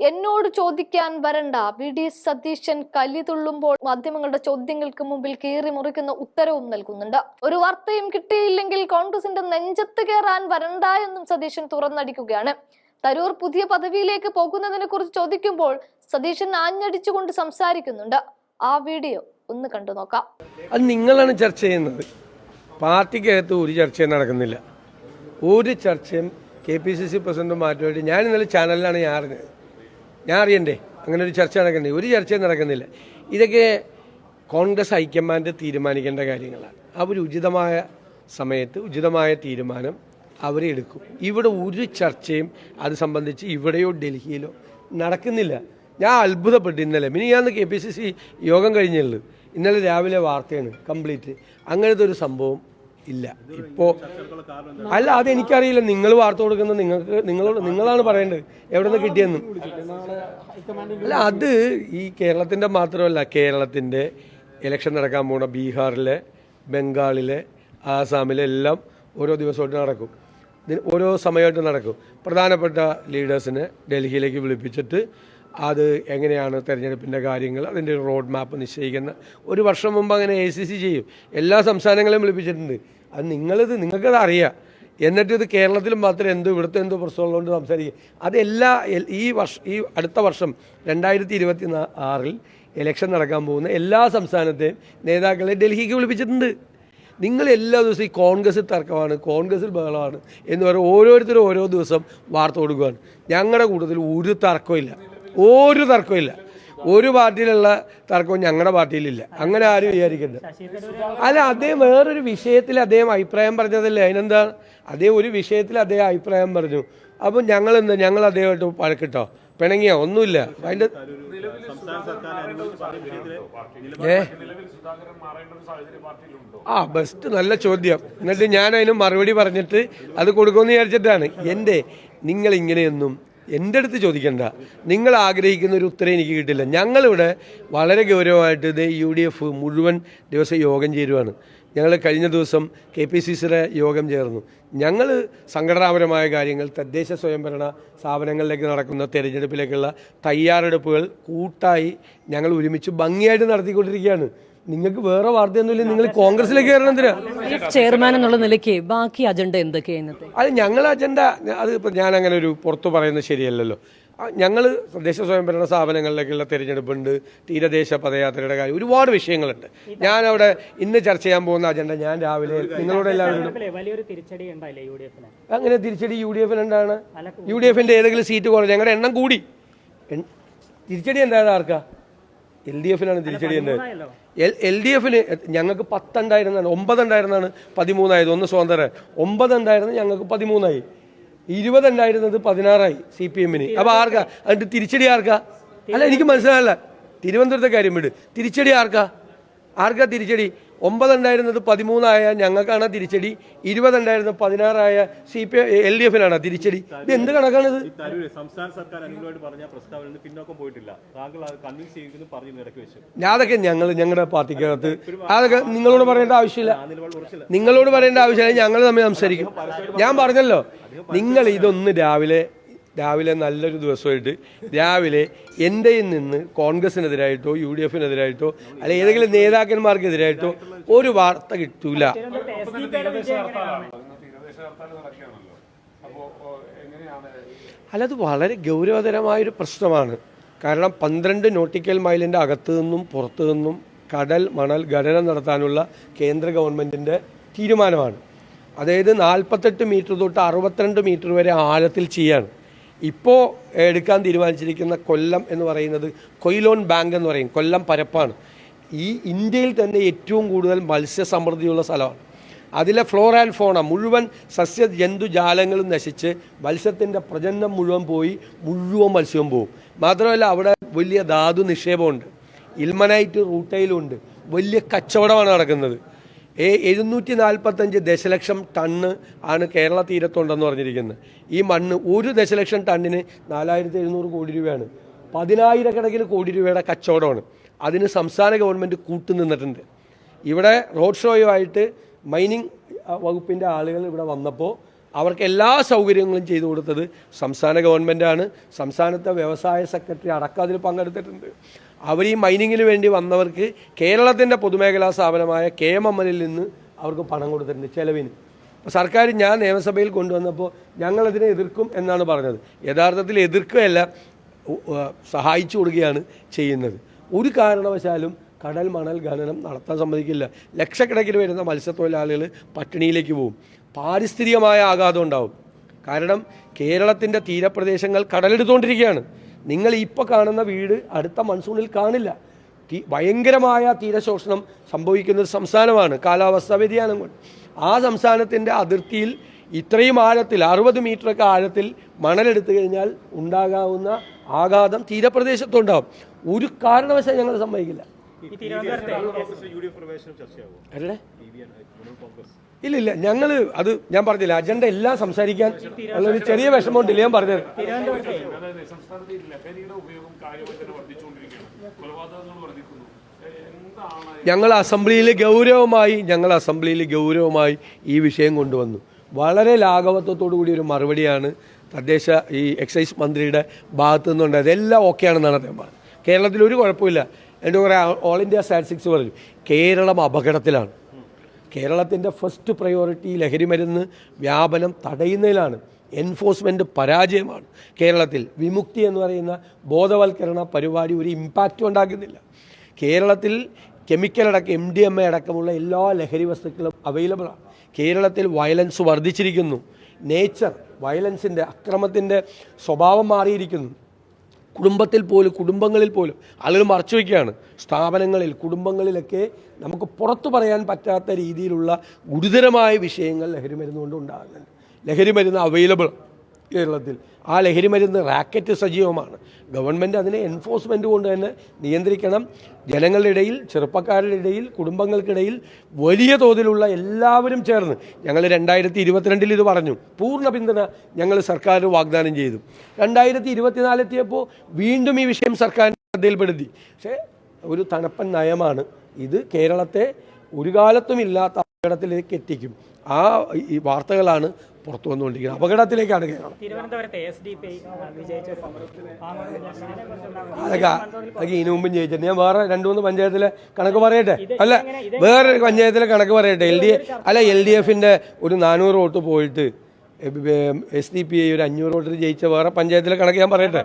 എന്നോട് ചോദിക്കാൻ വരണ്ട. വി.ഡി. സതീശൻ കലിതുള്ളുമ്പോൾ മാധ്യമങ്ങളുടെ ചോദ്യങ്ങൾക്ക് മുമ്പിൽ കീറി മുറിക്കുന്ന ഉത്തരവും നൽകുന്നുണ്ട്. ഒരു വാർത്തയും കിട്ടിയില്ലെങ്കിൽ കോൺഗ്രസിന്റെ നെഞ്ചത്ത് കയറാൻ വരണ്ട എന്നും സതീശൻ തുറന്നടിക്കുകയാണ്. തരൂർ പുതിയ പദവിയിലേക്ക് പോകുന്നതിനെ കുറിച്ച് ചോദിക്കുമ്പോൾ സതീശൻ ആഞ്ഞടിച്ചുകൊണ്ട് സംസാരിക്കുന്നുണ്ട്. ആ വീഡിയോ ഒന്ന് കണ്ടു നോക്കാം. അത് നിങ്ങളാണ് ചർച്ച ചെയ്യുന്നത്. പാർട്ടിക്കകത്ത് ഒരു ചർച്ചയും നടക്കുന്നില്ല. ഒരു ചർച്ചയും KPCC പ്രസിഡന്റ് മാറ്റുമായിട്ട് ഞാൻ ഇന്നലെ ചാനലിലാണ് ഞാൻ അറിയണ്ടേ അങ്ങനെ ഒരു ചർച്ച നടക്കണ്ടേ? ഒരു ചർച്ചയും നടക്കുന്നില്ല. ഇതൊക്കെ കോൺഗ്രസ് ഹൈക്കമാൻഡ് തീരുമാനിക്കേണ്ട കാര്യങ്ങളാണ്. അവർ ഉചിതമായ സമയത്ത് ഉചിതമായ തീരുമാനം അവരെടുക്കും. ഇവിടെ ഒരു ചർച്ചയും അത് സംബന്ധിച്ച് ഇവിടെയോ ഡൽഹിയിലോ നടക്കുന്നില്ല. ഞാൻ അത്ഭുതപ്പെട്ടു. ഇന്നലെ മിനിയാന്ന് KPCC യോഗം കഴിഞ്ഞുള്ളൂ. ഇന്നലെ രാവിലെ വാർത്തയാണ് കംപ്ലീറ്റ്. അങ്ങനത്തെ ഒരു സംഭവം ഇല്ല. ഇപ്പോൾ അല്ല, അതെനിക്കറിയില്ല. നിങ്ങൾ വാർത്ത കൊടുക്കുന്നത് നിങ്ങളാണ് പറയേണ്ടത് എവിടെ നിന്ന് കിട്ടിയെന്നും. അല്ല, അത് ഈ കേരളത്തിൻ്റെ മാത്രമല്ല, കേരളത്തിൻ്റെ ഇലക്ഷൻ നടക്കാൻ പോണ ബീഹാറിലെ, ബംഗാളിലെ, ആസാമിലെ എല്ലാം ഓരോ ദിവസമായിട്ട് നടക്കും. ഓരോ സമയമായിട്ട് നടക്കും. പ്രധാനപ്പെട്ട ലീഡേഴ്സിനെ ഡൽഹിയിലേക്ക് വിളിപ്പിച്ചിട്ട് അത് എങ്ങനെയാണ് തെരഞ്ഞെടുപ്പിൻ്റെ കാര്യങ്ങൾ, അതിൻ്റെ റോഡ് മാപ്പ് നിശ്ചയിക്കുന്ന. ഒരു വർഷം മുമ്പ് അങ്ങനെ ACC ചെയ്യും. എല്ലാ സംസ്ഥാനങ്ങളെയും വിളിപ്പിച്ചിട്ടുണ്ട്. അത് നിങ്ങൾക്കത് അറിയാം. എന്നിട്ട് ഇത് കേരളത്തിലും മാത്രം ഇവിടുത്തെ എന്തോ പ്രശ്നമുള്ളതുകൊണ്ട് സംസാരിക്കുക. അതെല്ലാ ഈ അടുത്ത വർഷം 2026 ഇലക്ഷൻ നടക്കാൻ പോകുന്ന എല്ലാ സംസ്ഥാനത്തെയും നേതാക്കളെ ഡൽഹിക്ക് വിളിപ്പിച്ചിട്ടുണ്ട്. നിങ്ങൾ എല്ലാ ദിവസവും ഈ കോൺഗ്രസിൽ തർക്കമാണ്, കോൺഗ്രസിൽ ബഹളമാണ് എന്ന് പറഞ്ഞാൽ ഓരോരുത്തരും ഓരോ ദിവസം വാർത്ത കൊടുക്കുകയാണ്. ഞങ്ങളുടെ കൂട്ടത്തിൽ ഒരു തർക്കമില്ല. ഒരു പാർട്ടിയിലുള്ള തർക്കവും ഞങ്ങളുടെ പാർട്ടിയിലില്ല. അങ്ങനെ ആരും വിചാരിക്കണ്ട. അല്ല, അദ്ദേഹം വേറൊരു വിഷയത്തിൽ അദ്ദേഹം അഭിപ്രായം പറഞ്ഞതല്ലേ? അതിനെന്താണ്? അദ്ദേഹം ഒരു വിഷയത്തിൽ അദ്ദേഹം അഭിപ്രായം പറഞ്ഞു. അപ്പം ഞങ്ങൾ അദ്ദേഹമായിട്ട് വഴക്കിട്ടോ, പിണങ്ങിയോ? ഒന്നുമില്ല. അതിൻ്റെ ബെസ്റ്റ് നല്ല ചോദ്യം. എന്നിട്ട് ഞാൻ അതിന് മറുപടി പറഞ്ഞിട്ട് അത് കൊടുക്കുമെന്ന് വിചാരിച്ചിട്ടാണ്. നിങ്ങളിങ്ങനെയൊന്നും എൻ്റെ അടുത്ത് ചോദിക്കണ്ട. നിങ്ങൾ ആഗ്രഹിക്കുന്ന ഒരു ഉത്തരം എനിക്ക് കിട്ടില്ല. ഞങ്ങളിവിടെ വളരെ ഗൗരവമായിട്ട് ഇത് UDF മുഴുവൻ ദിവസം യോഗം ചേരുവാണ്. ഞങ്ങൾ കഴിഞ്ഞ ദിവസം KPCCയുടെ യോഗം ചേർന്നു. ഞങ്ങൾ സംഘടനാപരമായ കാര്യങ്ങൾ, തദ്ദേശ സ്വയംഭരണ സ്ഥാപനങ്ങളിലേക്ക് നടക്കുന്ന തെരഞ്ഞെടുപ്പിലേക്കുള്ള തയ്യാറെടുപ്പുകൾ കൂട്ടായി ഞങ്ങൾ ഒരുമിച്ച് ഭംഗിയായിട്ട് നടത്തിക്കൊണ്ടിരിക്കുകയാണ്. നിങ്ങൾക്ക് വേറെ വാർത്തയൊന്നുമില്ല. നിങ്ങൾ കോൺഗ്രസിലേക്ക് കയറണം. എന്തിനാ ചെയർമാൻ എന്നുള്ള നിലയ്ക്ക് ബാക്കി അജണ്ട എന്തൊക്കെയാണ്? അത് ഞങ്ങൾ അജണ്ട, അത് ഇപ്പം ഞാൻ അങ്ങനെ ഒരു പുറത്തു പറയുന്നത് ശരിയല്ലല്ലോ. ഞങ്ങൾ തദ്ദേശ സ്വയംഭരണ സ്ഥാപനങ്ങളിലേക്കുള്ള തെരഞ്ഞെടുപ്പുണ്ട്, തീരദേശ പദയാത്രയുടെ കാര്യം, ഒരുപാട് വിഷയങ്ങളുണ്ട്. ഞാൻ അവിടെ ഇന്ന് ചർച്ച ചെയ്യാൻ പോകുന്ന അജണ്ട ഞാൻ രാവിലെ നിങ്ങളോട് എല്ലാവരും. അങ്ങനെ തിരിച്ചടി UDF എന്താണ്? UDFന്റെ ഏതെങ്കിലും സീറ്റ് കുറഞ്ഞു, ഞങ്ങളുടെ എണ്ണം കൂടി. തിരിച്ചടി എന്താണ്? ആർക്കാ? LDFനാണ് തിരിച്ചടി. LDFന് ഞങ്ങൾക്ക് 10 ഉണ്ടായിരുന്നാണ്, 9 ഉണ്ടായിരുന്നാണ് 13 ആയത്. ഒന്ന് സ്വതന്ത്രം 9 ഉണ്ടായിരുന്നത് ഞങ്ങൾക്ക് 13 ആയി. 20 ഉണ്ടായിരുന്നത് 16 ആയി CPMന്. അപ്പൊ ആർക്കാ എന്നിട്ട് തിരിച്ചടി? ആർക്കാ? അല്ല, എനിക്ക് മനസ്സിലായല്ല. തിരുവനന്തപുരത്തെ കാര്യം വിട്. തിരിച്ചടി ആർക്കാ തിരിച്ചടി? 9 ഉണ്ടായിരുന്നത് 13 ആയ ഞങ്ങൾക്കാണ് തിരിച്ചടി. 20 ഉണ്ടായിരുന്നത് 16 ആയ LDFനാണ് തിരിച്ചടി. ഇത് എന്ത് കണക്കാണിത്? അതൊക്കെ ഞങ്ങളുടെ പാർട്ടിക്കകത്ത് അതൊക്കെ നിങ്ങളോട് പറയേണ്ട ആവശ്യമില്ല. ഞങ്ങൾ തമ്മിൽ സംസാരിക്കും. ഞാൻ പറഞ്ഞല്ലോ, നിങ്ങൾ ഇതൊന്ന് രാവിലെ നല്ലൊരു ദിവസമായിട്ട് രാവിലെ എൻ്റെയിൽ നിന്ന് കോൺഗ്രസിനെതിരായിട്ടോ UDFനെതിരായിട്ടോ അല്ല ഏതെങ്കിലും നേതാക്കന്മാർക്കെതിരായിട്ടോ ഒരു വാർത്ത കിട്ടൂല. അല്ല, അത് വളരെ ഗൗരവതരമായൊരു പ്രശ്നമാണ്. കാരണം 12 നോട്ടിക്കൽ മൈലിൻ്റെ അകത്തു നിന്നും പുറത്തു നിന്നും കടൽ മണൽ ഖനനം നടത്താനുള്ള കേന്ദ്ര ഗവൺമെൻറ്റിൻ്റെ തീരുമാനമാണ്. അതായത് 48 മീറ്റർ തൊട്ട് 62 മീറ്റർ വരെ ആഴത്തിൽ ചെയ്യാണ്. ഇപ്പോൾ എടുക്കാൻ തീരുമാനിച്ചിരിക്കുന്ന കൊല്ലം എന്ന് പറയുന്നത് കൊയിലോൺ ബാങ്ക് എന്ന് പറയും. കൊല്ലം പരപ്പാണ്. ഈ ഇന്ത്യയിൽ തന്നെ ഏറ്റവും കൂടുതൽ മത്സ്യസമൃദ്ധിയുള്ള സ്ഥലമാണ്. അതിലെ ഫ്ലോറ ആൻഡ് ഫോണ മുഴുവൻ സസ്യജന്തുജാലങ്ങളും നശിച്ച് മത്സ്യത്തിൻ്റെ പ്രജനനം മുഴുവൻ പോയി, മുഴുവൻ മത്സ്യവും പോകും. മാത്രമല്ല, അവിടെ വലിയ ധാതു നിക്ഷേപമുണ്ട്. ഇൽമനൈറ്റ് റൂട്ടയിലുണ്ട്. വലിയ കച്ചവടമാണ് നടക്കുന്നത്. 745 ദശലക്ഷം ടണ്ണ് ആണ് കേരള തീരത്തുണ്ടെന്ന് പറഞ്ഞിരിക്കുന്നത്. ഈ മണ്ണ് 1 ദശലക്ഷം ടണ്ണിന് 4700 കോടി രൂപയാണ്. 10,000 കോടി രൂപയുടെ കച്ചവടമാണ്. അതിന് സംസ്ഥാന ഗവൺമെൻറ് കൂട്ടുനിന്നിട്ടുണ്ട്. ഇവിടെ റോഡ് ഷോയുമായിട്ട് മൈനിങ് വകുപ്പിൻ്റെ ആളുകൾ ഇവിടെ വന്നപ്പോൾ അവർക്ക് എല്ലാ സൗകര്യങ്ങളും ചെയ്തു കൊടുത്തത് സംസ്ഥാന ഗവൺമെൻറ്റാണ്. സംസ്ഥാനത്തെ വ്യവസായ സെക്രട്ടറി അടക്കം അതിൽ പങ്കെടുത്തിട്ടുണ്ട്. അവർ ഈ മൈനിങ്ങിന് വേണ്ടി വന്നവർക്ക് കേരളത്തിൻ്റെ പൊതുമേഖലാ സ്ഥാപനമായ KMML നിന്ന് അവർക്ക് പണം കൊടുത്തിട്ടുണ്ട് ചെലവിന്. സർക്കാർ ഞാൻ നിയമസഭയിൽ കൊണ്ടുവന്നപ്പോൾ ഞങ്ങളതിനെ എതിർക്കും എന്നാണ് പറഞ്ഞത്. യഥാർത്ഥത്തിൽ എതിർക്കുകയല്ല, സഹായിച്ചു കൊടുക്കുകയാണ് ചെയ്യുന്നത്. ഒരു കാരണവശാലും കടൽ മണൽ ഖനനം നടത്താൻ സമ്മതിക്കില്ല. ലക്ഷക്കണക്കിന് വരുന്ന മത്സ്യത്തൊഴിലാളികൾ പട്ടിണിയിലേക്ക് പോകും. പാരിസ്ഥിതികമായ ആഘാതം ഉണ്ടാവും. കാരണം കേരളത്തിൻ്റെ തീരപ്രദേശങ്ങൾ കടലെടുത്തുകൊണ്ടിരിക്കുകയാണ്. നിങ്ങൾ ഇപ്പോൾ കാണുന്ന വീട് അടുത്ത മൺസൂണിൽ കാണില്ല. ഭയങ്കരമായ തീരശോഷണം സംഭവിക്കുന്ന ഒരു സംസ്ഥാനമാണ് കാലാവസ്ഥാ വ്യതിയാനം കൊണ്ട്. ആ സംസ്ഥാനത്തിൻ്റെ അതിർത്തിയിൽ ഇത്രയും ആഴത്തിൽ 60 മീറ്ററൊക്കെ ആഴത്തിൽ മണലെടുത്തു കഴിഞ്ഞാൽ ഉണ്ടാകാവുന്ന ആഘാതം തീരപ്രദേശത്തുണ്ടാവും. ഒരു കാരണവശാലും ഞങ്ങൾ സമ്മതിക്കില്ല. അല്ലേ? ഇല്ല, ഞങ്ങൾ അത് ഞാൻ പറഞ്ഞില്ല, അജണ്ട എല്ലാം സംസാരിക്കാൻ ഉള്ളൊരു ചെറിയ വിഷമമുണ്ടില്ല. ഞാൻ പറഞ്ഞത് ഞങ്ങൾ അസംബ്ലിയിൽ ഗൗരവമായി ഈ വിഷയം കൊണ്ടുവന്നു. വളരെ ലാഘവത്വത്തോടു കൂടി ഒരു മറുപടിയാണ് തദ്ദേശ ഈ എക്സൈസ് മന്ത്രിയുടെ ഭാഗത്തു നിന്നുണ്ടായത്. എല്ലാം ഓക്കെയാണെന്നാണ് അദ്ദേഹം പറഞ്ഞത്. കേരളത്തിൽ ഒരു കുഴപ്പമില്ല. എൻ്റെ കുറേ ഓൾ ഇന്ത്യ സ്റ്റാറ്റിസ്റ്റിക്സ് പറഞ്ഞു കേരളം അപകടത്തിലാണ്. കേരളത്തിൻ്റെ ഫസ്റ്റ് പ്രയോറിറ്റി ലഹരിമരുന്ന് വ്യാപനം തടയുന്നതിലാണ്. എൻഫോഴ്സ്മെൻറ്റ് പരാജയമാണ്. കേരളത്തിൽ വിമുക്തി എന്ന് പറയുന്ന ബോധവൽക്കരണ പരിപാടി ഒരു ഇമ്പാക്റ്റും ഉണ്ടാക്കുന്നില്ല. കേരളത്തിൽ കെമിക്കൽ അടക്കം MDMA അടക്കമുള്ള എല്ലാ ലഹരി വസ്തുക്കളും അവൈലബിളാണ്. കേരളത്തിൽ വയലൻസ് വർദ്ധിച്ചിരിക്കുന്നു. വയലൻസിൻ്റെ അക്രമത്തിൻ്റെ സ്വഭാവം മാറിയിരിക്കുന്നു. കുടുംബങ്ങളിൽ പോലും ആളുകൾ മറച്ചു വയ്ക്കുകയാണ്. സ്ഥാപനങ്ങളിൽ, കുടുംബങ്ങളിലൊക്കെ നമുക്ക് പുറത്തു പറയാൻ പറ്റാത്ത രീതിയിലുള്ള ഗുരുതരമായ വിഷയങ്ങൾ ലഹരിമരുന്ന് കൊണ്ട് ഉണ്ടാകുന്നുണ്ട്. ലഹരിമരുന്ന് അവൈലബിൾ കേരളത്തിൽ. ആ ലഹരിമരുന്ന് റാക്കറ്റ് സജീവമാണ്. ഗവൺമെൻറ് അതിനെ എൻഫോഴ്സ്മെൻറ്റ് കൊണ്ട് തന്നെ നിയന്ത്രിക്കണം. ജനങ്ങളുടെ ഇടയിൽ, ചെറുപ്പക്കാരുടെ ഇടയിൽ, കുടുംബങ്ങൾക്കിടയിൽ വലിയ തോതിലുള്ള എല്ലാവരും ചേർന്ന് ഞങ്ങൾ 2022 ഇത് പറഞ്ഞു. പൂർണ്ണ പിന്തുണ ഞങ്ങൾ സർക്കാർ വാഗ്ദാനം ചെയ്തു. 2024 എത്തിയപ്പോൾ വീണ്ടും ഈ വിഷയം സർക്കാരിൻ്റെ ശ്രദ്ധയിൽപ്പെടുത്തി. പക്ഷേ ഒരു തണുപ്പൻ നയമാണ് ഇത്. കേരളത്തെ ഒരു കാലത്തും ഇല്ലാത്ത അപകടത്തിലേക്ക് എത്തിക്കും. ആ ഈ വാർത്തകളാണ് പുറത്തു വന്നുകൊണ്ടിരിക്കുന്നത്. അപകടത്തിലേക്കാണ് കേരളം. അതൊക്കെ ഇതിനു മുമ്പും ജയിച്ചിട്ട് ഞാൻ വേറെ 2-3 പഞ്ചായത്തിലെ കണക്ക് പറയട്ടെ. അല്ല, വേറെ പഞ്ചായത്തിലെ കണക്ക് പറയട്ടെ. LDF-ന്റെ ഒരു 400 വോട്ട് പോയിട്ട് SDPI ഒരു 500 വോട്ടിൽ ജയിച്ച വേറെ പഞ്ചായത്തിലെ കണക്ക് ഞാൻ പറയട്ടെ.